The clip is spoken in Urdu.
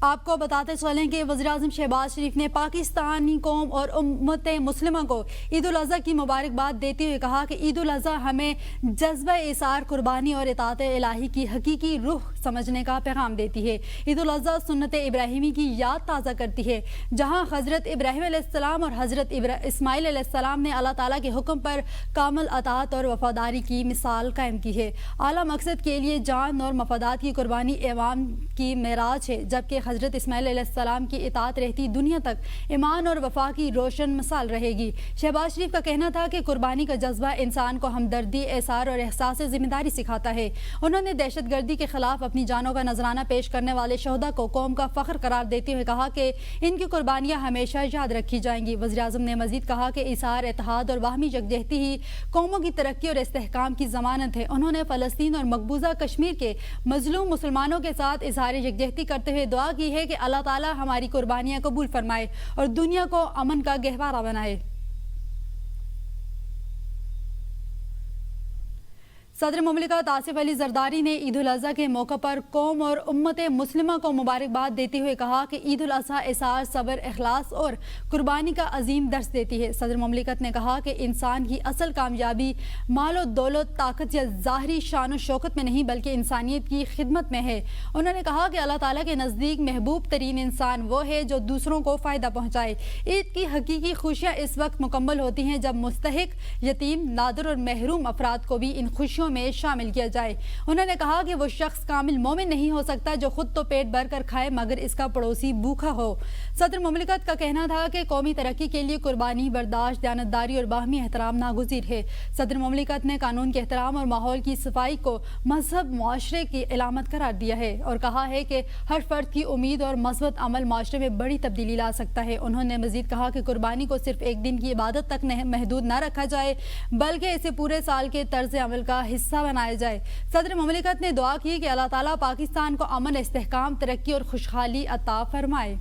آپ کو بتاتے چلیں کہ وزیراعظم شہباز شریف نے پاکستانی قوم اور امت مسلمہ کو عید الاضحیٰ کی مبارکباد دیتے ہوئے کہا کہ عید الاضحیٰ ہمیں جذبہ ایثار، قربانی اور اطاعت الہی کی حقیقی روح سمجھنے کا پیغام دیتی ہے۔ عید الاضحیٰ سنت ابراہیمی کی یاد تازہ کرتی ہے، جہاں حضرت ابراہیم علیہ السلام اور حضرت اسماعیل علیہ السلام نے اللہ تعالیٰ کے حکم پر کامل اطاعت اور وفاداری کی مثال قائم کی ہے۔ اعلیٰ مقصد کے لیے جان اور مفادات کی قربانی ایمان کی معراج ہے، جبکہ حضرت اسماعیل علیہ السلام کی اطاعت رہتی دنیا تک ایمان اور وفا کی روشن مثال رہے گی۔ شہباز شریف کا کہنا تھا کہ قربانی کا جذبہ انسان کو ہمدردی، ایثار اور احساس ذمہ داری سکھاتا ہے۔ انہوں نے دہشت گردی کے خلاف اپنی جانوں کا نذرانہ پیش کرنے والے شہداء کو قوم کا فخر قرار دیتے ہوئے کہا کہ ان کی قربانیاں ہمیشہ یاد رکھی جائیں گی۔ وزیراعظم نے مزید کہا کہ ایثار، اتحاد اور باہمی یکجہتی ہی قوموں کی ترقی اور استحکام کی ضمانت ہے۔ انہوں نے فلسطین اور مقبوضہ کشمیر کے مظلوم مسلمانوں کے ساتھ اظہار یکجہتی کرتے ہوئے دعا کی ہے کہ اللہ تعالی ہماری قربانیاں قبول فرمائے اور دنیا کو امن کا گہوارہ بنائے۔ صدر مملکت آصف علی زرداری نے عید الاضحیٰ کے موقع پر قوم اور امت مسلمہ کو مبارکباد دیتے ہوئے کہا کہ عید الاضحیٰ ایثار، صبر، اخلاص اور قربانی کا عظیم درس دیتی ہے۔ صدر مملکت نے کہا کہ انسان کی اصل کامیابی مال و دولت، طاقت یا ظاہری شان و شوکت میں نہیں بلکہ انسانیت کی خدمت میں ہے۔ انہوں نے کہا کہ اللہ تعالیٰ کے نزدیک محبوب ترین انسان وہ ہے جو دوسروں کو فائدہ پہنچائے۔ عید کی حقیقی خوشیاں اس وقت مکمل ہوتی ہیں جب مستحق، یتیم، نادر اور محروم افراد کو بھی ان خوشیوں میں شامل کیا جائے۔ انہوں نے کہا کہ وہ شخص کامل مومن نہیں ہو سکتا جو خود تو پیٹ بھر کر کھائے مگر اس کا پڑوسی بھوکا ہو۔ صدر مملکت کا کہنا تھا کہ قومی ترقی کے لیے قربانی، برداشت، دیانتداری اور باہمی احترام ناگزیر ہے۔ صدر مملکت نے قانون کے احترام اور ماحول کی صفائی کو مذہب معاشرے کی علامت قرار دیا ہے اور کہا ہے کہ ہر فرد کی امید اور مثبت عمل معاشرے میں بڑی تبدیلی لا سکتا ہے۔ انہوں نے مزید کہا کہ قربانی کو صرف ایک دن کی عبادت تک محدود نہ رکھا جائے بلکہ اسے پورے سال کے طرز عمل کا حصہ بنایا جائے۔ صدر مملکت نے دعا کی کہ اللہ تعالیٰ پاکستان کو امن، استحکام، ترقی اور خوشحالی عطا فرمائے۔